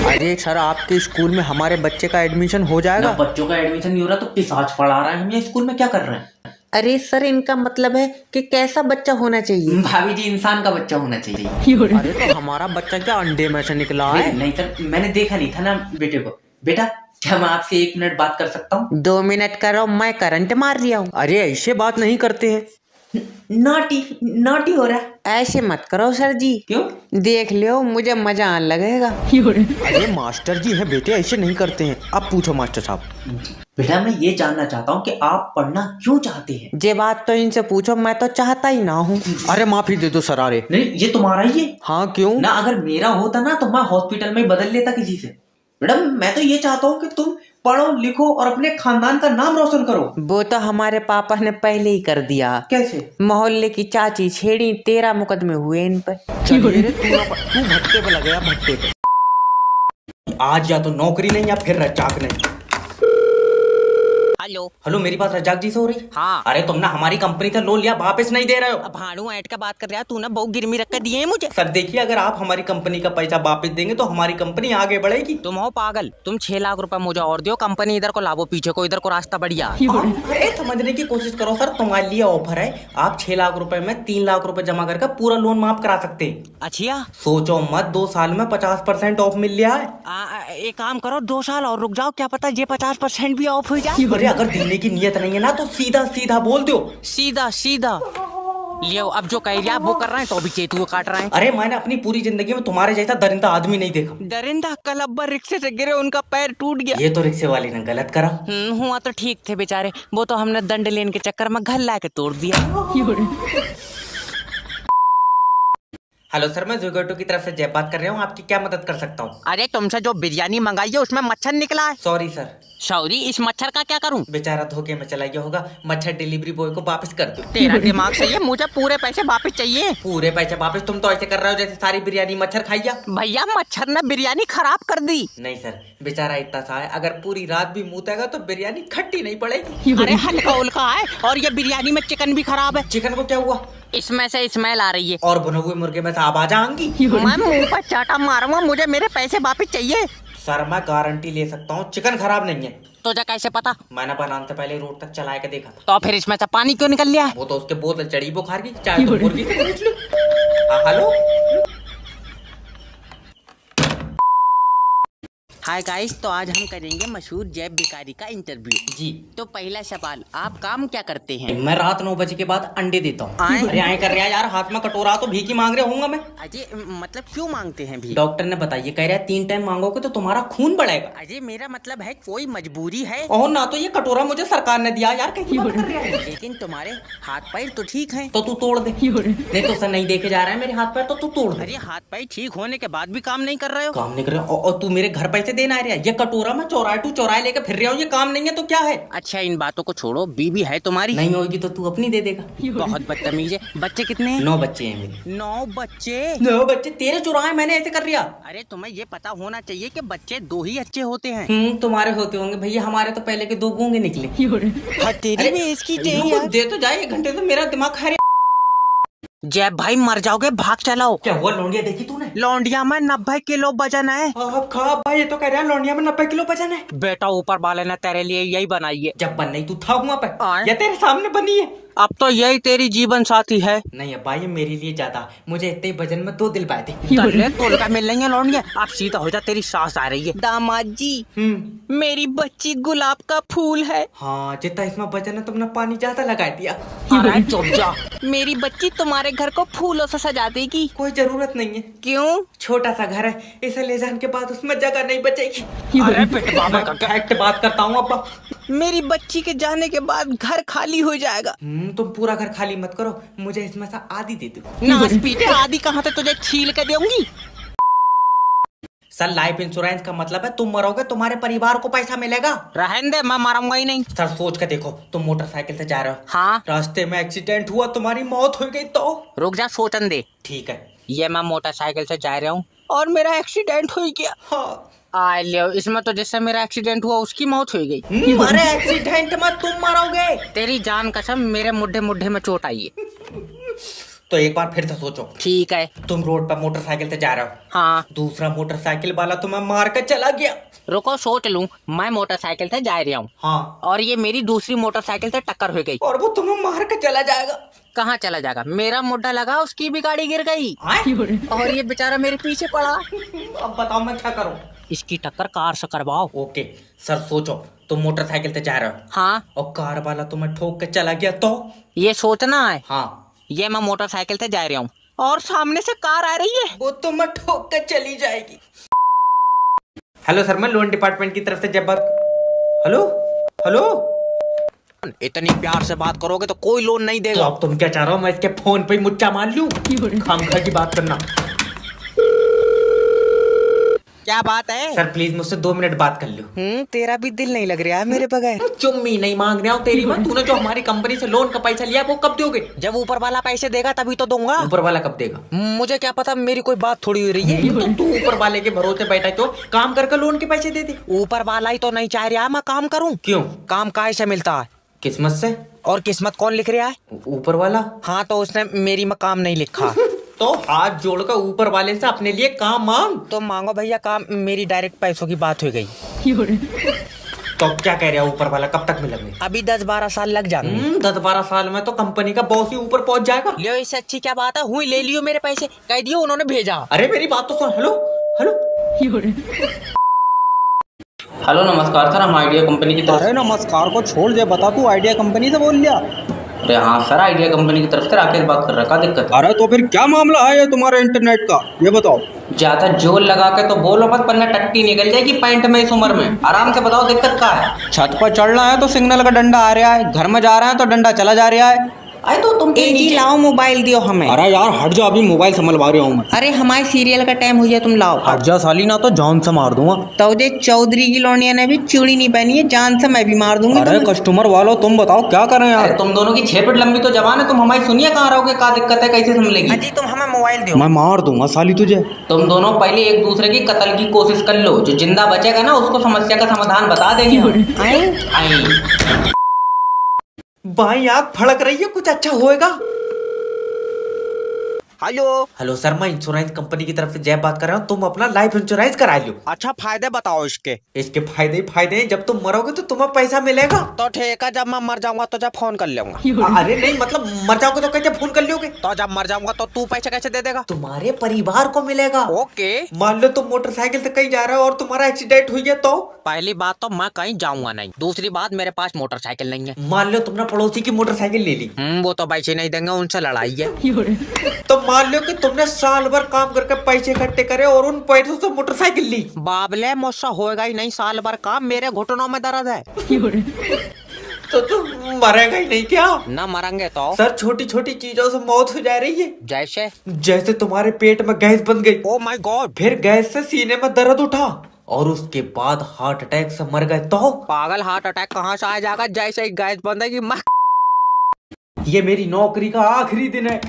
अरे सर, आपके स्कूल में हमारे बच्चे का एडमिशन हो जाएगा? बच्चों का एडमिशन नहीं हो रहा तो पिशाच पढ़ा रहा है। हम ये स्कूल में क्या कर रहे हैं? अरे सर, इनका मतलब है कि कैसा बच्चा होना चाहिए? भाभी जी, इंसान का बच्चा होना चाहिए। अरे तो हमारा बच्चा क्या अंडे में से निकला है? नहीं सर, मैंने देखा नहीं था ना बेटे को। बेटा, क्या मैं आपसे 1 मिनट बात कर सकता हूँ? 2 मिनट करो, मैं करंट मार रिया हूँ। अरे ऐसे बात नहीं करते हैं। नॉटी हो रहा है। ऐसे मत करो सर जी। क्यों? देख लो, मुझे मजा आने लगेगा। अरे मास्टर जी है बेटे, ऐसे नहीं करते हैं। अब पूछो मास्टर साहब। बेटा, मैं ये जानना चाहता हूँ कि आप पढ़ना क्यों चाहते हैं? ये बात तो इनसे पूछो, मैं तो चाहता ही ना हूँ। अरे माफी दे दो सर। अरे नहीं, ये तुम्हारा ही है। हाँ, क्यों ना? अगर मेरा होता ना तो मैं हॉस्पिटल में ही बदल लेता किसी से। मैडम, मैं तो ये चाहता हूँ कि तुम पढ़ो लिखो और अपने खानदान का नाम रोशन करो। वो तो हमारे पापा ने पहले ही कर दिया। कैसे? मोहल्ले की चाची छेड़ी, 13 मुकदमे हुए इन पर। तू भट्टे पे लगे, भट्टे पे। आज या तो नौकरी नहीं या फिर रजाक नहीं। हेलो, मेरी बात रजाक जी से हो रही? हाँ। अरे तुम ना हमारी कंपनी से लोन लिया, वापस नहीं दे रहे हो। अब भाड़ू ऐट का बात कर रहा, तू ना बहुत गिरमी रख कर दिए है मुझे। सर देखिए, अगर आप हमारी कंपनी का पैसा वापस देंगे तो हमारी कंपनी आगे बढ़ेगी। तुम हो पागल? तुम 6 लाख रुपए मुझे और दो, कंपनी इधर को लाभो, पीछे को इधर को रास्ता बढ़िया। अरे समझने की कोशिश करो सर, तुम्हारे लिए ऑफर है। आप 6 लाख रुपए में 3 लाख रुपए जमा करके पूरा लोन माफ करा सकते हैं। अच्छा, सोचो मत, 2 साल में 50% ऑफ मिल लिया है। एक काम करो, 2 साल और रुक जाओ, क्या पता ये 50% भी ऑफ हो जाए। अरे अगर देने की नियत नहीं है ना तो सीधा सीधा बोल दो। सीधा सीधा लियो। अब जो कह रहा वो कर रहे हैं तो भी चेतु को काट रहे हैं। अरे मैंने अपनी पूरी जिंदगी में तुम्हारे जैसा दरिंदा आदमी नहीं देखा। दरिंदा? कल अब्बा रिक्शे से गिरे, उनका पैर टूट गया। ये तो रिक्शे वाले ने गलत करा। हुआ तो ठीक थे बेचारे, वो तो हमने दंड लेने के चक्कर में घर ला के तोड़ दिया। हेलो सर, मैं जोगेटो की तरफ से जय बात कर रहा हूँ। आपकी क्या मदद कर सकता हूँ? अरे तुमसे जो बिरयानी मंगाई है उसमें मच्छर निकला है। Sorry sir. सॉरी? इस मच्छर का क्या करूं? बेचारा धोखे में चला गया होगा। मच्छर डिलीवरी बॉय को वापस कर दो। तेरा दिमाग सही है, मुझे पूरे पैसे वापस चाहिए। पूरे पैसे वापस? तुम तो ऐसे कर रहे हो जैसे सारी बिरयानी मच्छर खाइया। भैया, मच्छर ने बिरयानी खराब कर दी। नहीं सर, बेचारा इतना सा है, अगर पूरी रात भी मूतेगा तो बिरयानी खट्टी नहीं पड़ेगी। अरे हल्का उल्का है, और ये बिरयानी में चिकन भी खराब है। चिकन को क्या हुआ? इसमें से स्मेल आ रही है। और भुने हुए मुर्गे में से आवाज आएंगी। मैं मुंह पर चाटा मारूंगा, मुझे मेरे पैसे वापस चाहिए। सर मैं गारंटी ले सकता हूँ, चिकन खराब नहीं है। तुझे कैसे पता? मैंने बनाने से पहले रोड तक चला के देखा था। तो फिर इसमें से पानी क्यों निकल लिया है? वो तो उसके बोतल चढ़ी बुखार की, चाहे तो मुर्गी से पूछ लो। हेलो। हाय गाइस, तो आज हम करेंगे मशहूर जैब भिखारी का इंटरव्यू जी। तो पहला सवाल, आप काम क्या करते हैं? मैं रात 9 बजे के बाद अंडे देता हूँ। अरे आए कर रहा है यार, हाथ में कटोरा तो भीख ही मांग रहा हूँ मैं। अजय, मतलब क्यों मांगते हैं भी? डॉक्टर ने बताइए, कह रहा है 3 टाइम मांगोगे तो तुम्हारा खून बढ़ेगा। अजय, मेरा मतलब है कोई मजबूरी है। और ना तो ये कटोरा मुझे सरकार ने दिया यार, कैसी बात कर रहा है? लेकिन तुम्हारे हाथ पैर तो ठीक हैं। तो तू तोड़ दे। नहीं तो सर नहीं देखे जा रहा है मेरे हाथ पैर, तो तू तोड़ दे। अरे हाथ पैर ठीक होने के बाद भी काम नहीं कर रहे हो? काम नहीं कर रहा और तू मेरे घर पैसे देना आ रहा है? ये कटोरा मैं चौराहे टू चौराहे लेकर फिर रहा हूँ, ये काम नहीं है तो क्या है? अच्छा, इन बातों को छोड़ो, बीबी है तुम्हारी? नहीं होगी तो तू अपनी दे देगा। बहुत बदतमीज है। बच्चे कितने हैं? 9 बच्चे हैं मेरे। 9 बच्चे? 9 बच्चे? तेरे चौराहे मैंने ऐसे कर रिया। अरे तुम्हें ये पता होना चाहिए कि बच्चे 2 ही अच्छे होते हैं। तुम्हारे होते होंगे भैया, हमारे तो पहले के 2 गूंगे निकले। तेरी भी इसकी चाहिए। दे तो जाए, 1 घंटे से मेरा दिमाग खा रहा। जय भाई, मर जाओगे, भाग चलाओ। क्या हुआ? लौंडिया देखी तूने? लौंडिया में 90 किलो वजन है। खा भाई, ये तो कह रहा है लौंडिया में 90 किलो वजन है। बेटा, ऊपर वाले ने तेरे लिए यही बनाई है। जब बन नहीं तू था वहाँ पे, या तेरे सामने बनी है? अब तो यही तेरी जीवन साथी है। नहीं अब्बा, ये मेरे लिए ज्यादा। मुझे इतने वजन में 2 दिल पाए थे। तोल का मिल रही है लौंडिया। अब सीधा हो जा, तेरी सास आ रही है। दामाद जी, मेरी बच्ची गुलाब का फूल है। हाँ, जितना इसमें वजन है तुमने पानी ज्यादा लगा दिया। अरे चुप जा। मेरी बच्ची तुम्हारे घर को फूलों से सजा देगी। कोई जरूरत नहीं है। क्यों? छोटा सा घर है, इसे ले जाने के बाद उसमें जगह नहीं बचेगी। अरे पिटवा में फैक्ट बात करता हूँ अब्बा। मेरी बच्ची के जाने के बाद घर खाली हो जाएगा। तुम पूरा घर खाली मत करो, मुझे इसमें से आधी दे दो। नास पीटे, आधी कहाँ से तुझे छील के दूंगी। सर लाइफ इंश्योरेंस का मतलब है तुम मरोगे तुम्हारे परिवार को पैसा मिलेगा। रहने दे, मैं मरूंगा ही नहीं। सर सोच के देखो, तुम मोटरसाइकिल से जा रहे हो। हाँ। रास्ते में एक्सीडेंट हुआ, तुम्हारी मौत हो गई तो? रुक जा, सोचन दे। ठीक है। ये मैं मोटरसाइकिल से जा रहा हूँ और मेरा एक्सीडेंट हो गया। हाँ। इसमें तो जिससे मेरा एक्सीडेंट हुआ उसकी मौत हो गई। अरे एक्सीडेंट में तुम मरोगे। तेरी जान कसम, मेरे मुड्ढे मुड्ढे में चोट आई है। तो एक बार फिर से सोचो। ठीक है। तुम रोड पर मोटरसाइकिल से जा रहे हो, हाँ। दूसरा मोटरसाइकिल वाला तुम्हें मार कर चला गया। रुको सोच लूं, मैं मोटरसाइकिल से जा रहा हूँ। हाँ। और ये मेरी दूसरी मोटरसाइकिल से टक्कर हो गई और वो तुम्हें मार कर चला जाएगा। कहाँ चला जाएगा? मेरा मुड्ढा लगा, उसकी भी गाड़ी गिर गई और ये बेचारा मेरे पीछे पड़ा। अब बताओ मैं क्या करूं? इसकी टक्कर कार से करवाओ। ओके सर, सोचो तुम मोटरसाइकिल से जा रहे हो, हाँ, और कार वाला तुम्हें ठोक के चला गया तो? ये सोचना है। हाँ। ये मैं मोटरसाइकिल से जा रहा हूँ और सामने से कार आ रही है, वो तुम्हें ठोक के चली जाएगी। हेलो सर, मैं लोन डिपार्टमेंट की तरफ से जब बात। हेलो हेलो, इतनी प्यार से बात करोगे तो कोई लोन नहीं तो देगा। अब तुम क्या चाह रहे हो, मैं इसके फोन पे ही मुच्चा मार लूं? खामखा की बात करना। क्या बात है? सर प्लीज मुझसे 2 मिनट बात कर लो। तेरा भी दिल नहीं लग रहा है मेरे बगैर। चुम्मी नहीं मांग रहा हूँ तेरी माँ। तूने जो हमारी कंपनी से लोन का पैसा लिया वो कब दोगे? जब ऊपर वाला पैसे देगा तभी तो दूंगा। ऊपर वाला कब देगा? मुझे क्या पता, मेरी कोई बात थोड़ी हो रही है। तो तू ऊपर वाले के भरोसे बैठा है, तो काम करके लोन के पैसे दे दे। ऊपर वाला ही तो नहीं चाह रहा मैं काम करूं। क्यों? काम काहे से मिलता है? किस्मत से। और किस्मत कौन लिख रहा है? ऊपर वाला। हाँ, तो उसने मेरी में काम नहीं लिखा। तो हाथ जोड़कर ऊपर वाले से अपने लिए काम मांग। तो मांगो भैया काम, मेरी डायरेक्ट पैसों की बात हो गई। तो अब क्या कह रहा है ऊपर वाला, कब तक मिलेंगे? अभी 10-12 साल लग जाएंगे। 10-12 साल में तो कंपनी का बॉस ही ऊपर पहुंच जाएगा। लियो, इससे अच्छी क्या बात है? हुई ले लियो मेरे पैसे, कह दियो उन्होंने भेजा। अरे मेरी बात तो सुन। हेलो हेलो हेलो नमस्कार सर, हम आइडिया कंपनी की तरफ। अरे नमस्कार को छोड़ दे, बता तू आइडिया कंपनी से बोल लिया? अरे हाँ सर, आइडिया कंपनी की तरफ से राकेश बात कर रहा है, क्या दिक्कत है? अरे तो फिर क्या मामला है ये तुम्हारे इंटरनेट का, ये बताओ। ज्यादा जोर लगा के तो बोलो मत, वरना टट्टी निकल जाएगी पैंट में इस उम्र में। आराम से बताओ दिक्कत क्या है? छत पर चढ़ना है तो सिग्नल का डंडा आ रहा है, घर में जा रहा है तो डंडा चला जा रहा है। अरे तो तुम लाओ मोबाइल दियो हमें। अरे यार हट जा, अभी मोबाइल संभलवा रहा हूँ मैं। अरे हमारे सीरियल का टाइम हो गया, तुम लाओ। हट जा साली, ना तो जान से मार दूंगा। तो जे चौधरी की लौंडिया ने भी चूड़ी नहीं पहनी है, जान से मैं भी मार दूंगी। अरे कस्टमर वालों तुम बताओ क्या करें अरे यार। तुम दोनों की 6 फीट लंबी तो जवान है, तुम हमारी सुनिए कहाँ रहोगे, क्या दिक्कत है, कैसे संभलेगी? अजी तुम हमें मोबाइल दो। मैं मार दूंगा साली तुझे। तुम दोनों पहले एक दूसरे की कत्ल की कोशिश कर लो, जो जिंदा बचेगा ना उसको समस्या का समाधान बता देंगे हम। आई बाई आँख फड़क रही है, कुछ अच्छा होएगा। हेलो। हेलो सर, मैं इंश्योरेंस कंपनी की तरफ से जय बात कर रहा हूँ। तुम अपना लाइफ इंश्योरेंस करा लो। अच्छा फायदे बताओ इसके। इसके फायदे ही फायदे हैं, जब तुम मरोगे तो तुम्हें पैसा मिलेगा। तो ठीक है, जब मैं मर जाऊंगा तो जब फोन कर लूंगा। अरे नहीं, मतलब मर जाओगे तो कैसे फोन कर लोगे? तो जब मर जाऊंगा तो तू पैसे कैसे दे देगा? तुम्हारे परिवार को मिलेगा। ओके। मान लो तुम मोटरसाइकिल से कहीं जा रहे हो और तुम्हारा एक्सीडेंट हुई है तो? पहली बात तो मैं कहीं जाऊंगा नहीं, दूसरी बात मेरे पास मोटरसाइकिल नहीं है। मान लो तुमने पड़ोसी की मोटरसाइकिल ले ली। वो तो पैसे नहीं देंगे, उनसे लड़ाई है। तो मान लो कि तुमने साल भर काम करके पैसे इकट्ठे करे और उन पैसों से मोटरसाइकिल ली। बाबले मुझसे होएगा ही नहीं साल भर काम, मेरे घुटनों में दर्द है। तो तुम मरेगा ही नहीं क्या? ना मरेंगे तो? सर छोटी छोटी चीजों से मौत हो जा रही है। जैसे? जैसे तुम्हारे पेट में गैस बन गई। Oh my God. फिर गैस से सीने में दर्द उठा और उसके बाद हार्ट अटैक से मर गए तो? पागल, हार्ट अटैक कहाँ से आ जाएगा? जैसे ही गैस बंदेगी मैं। ये मेरी नौकरी का आखिरी दिन है।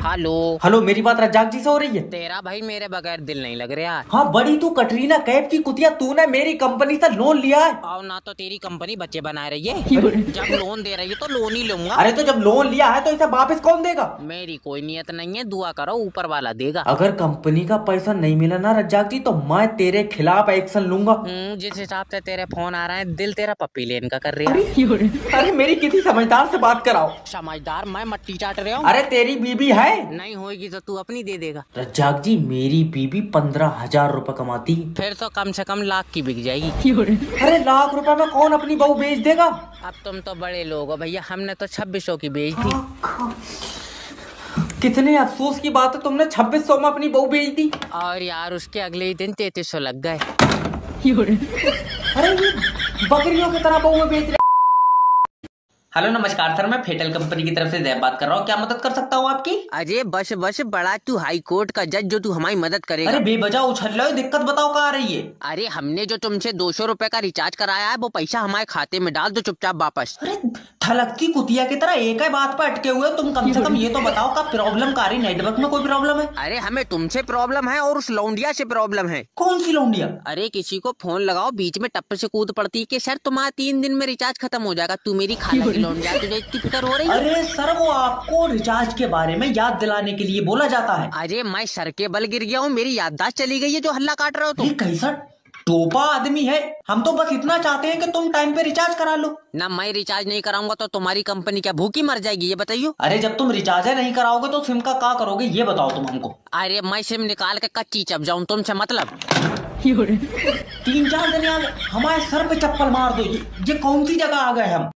हेलो। हेलो, मेरी बात रज्जाक जी से हो रही है? तेरा भाई मेरे बगैर दिल नहीं लग रहा। हाँ बड़ी तू कटरीना कैफ की कुतिया, तूने मेरी कंपनी से लोन लिया है। और ना तो तेरी कंपनी बच्चे बना रही है। जब लोन दे रही है तो लोन ही लूंगा। अरे तो जब लोन लिया है तो इसे वापस कौन देगा? मेरी कोई नियत नहीं है, दुआ करो ऊपर वाला देगा। अगर कंपनी का पैसा नहीं मिला ना रज्जाक जी, तो मैं तेरे खिलाफ एक्शन लूंगा। जिस हिसाब से तेरे फोन आ रहे हैं, दिल तेरा पप्पी लेन का कर रही है। अरे मेरी किसी समझदार से बात कराओ। समझदार? मैं मट्टी चाट रहा हूँ। अरे तेरी बीबी है? नहीं होगी तो तू अपनी दे देगा। रज्जाक जी, मेरी बीबी 15,000 रुपए कमाती। फिर तो कम से कम लाख की बिक जाएगी। अरे लाख रुपए में कौन अपनी बहू बेच देगा? अब तुम तो बड़े लोग हो भैया, हमने तो 2600 की बेच दी। कितने अफसोस की बात है, तुमने 2600 में अपनी बहू बेच दी। और यार उसके अगले ही दिन 3300 लग गए। अरे ये बकरियों की तरह बहू बेच रहे। हेलो नमस्कार सर, मैं फेटल कंपनी की तरफ से जय बात कर रहा हूँ, क्या मदद कर सकता हूँ आपकी? अरे बस बस, बड़ा तू हाई कोर्ट का जज जो तू हमारी मदद करेगा। अरे बेवजह उछल रहे हो, दिक्कत बताओ कहाँ आ रही है? अरे हमने जो तुमसे 200 रुपए का रिचार्ज कराया है, वो पैसा हमारे खाते में डाल दो चुपचाप वापस। अरे थलकती कुतिया की तरह एक ही बात पर अटके हुए, तुम कम से कम ये तो बताओ का प्रॉब्लम का रही, नेटवर्क में कोई प्रॉब्लम है? अरे हमें तुमसे प्रॉब्लम है और उस लौंडिया से प्रॉब्लम है। कौन सी लौंडिया? अरे किसी को फोन लगाओ, बीच में टप्पे से कूद पड़ती है कि सर तुम्हारा 3 दिन में रिचार्ज खत्म हो जाएगा। तू मेरी खाला की लौंडिया तुझे इतनी फिक्र हो रही है? अरे सर वो आपको रिचार्ज के बारे में याद दिलाने के लिए बोला जाता है। अरे मैं सर के बल गिर गया हूँ, मेरी याददाश्त चली गई है जो हल्ला काट रहे हो तुम। ये कैसा टोपा आदमी है। हम तो बस इतना चाहते हैं कि तुम टाइम पे रिचार्ज करा लो। ना मैं रिचार्ज नहीं कराऊंगा तो तुम्हारी कंपनी क्या भूखी मर जाएगी, ये बताइए। अरे जब तुम रिचार्ज नहीं कराओगे तो सिम का क्या करोगे ये बताओ तुम हमको। अरे मैं सिम निकाल के कच्ची चप जाऊं, तुमसे मतलब। 3-4 दिन यार हमारे सर पे चप्पल मार दो। ये कौन सी जगह आ गए हम।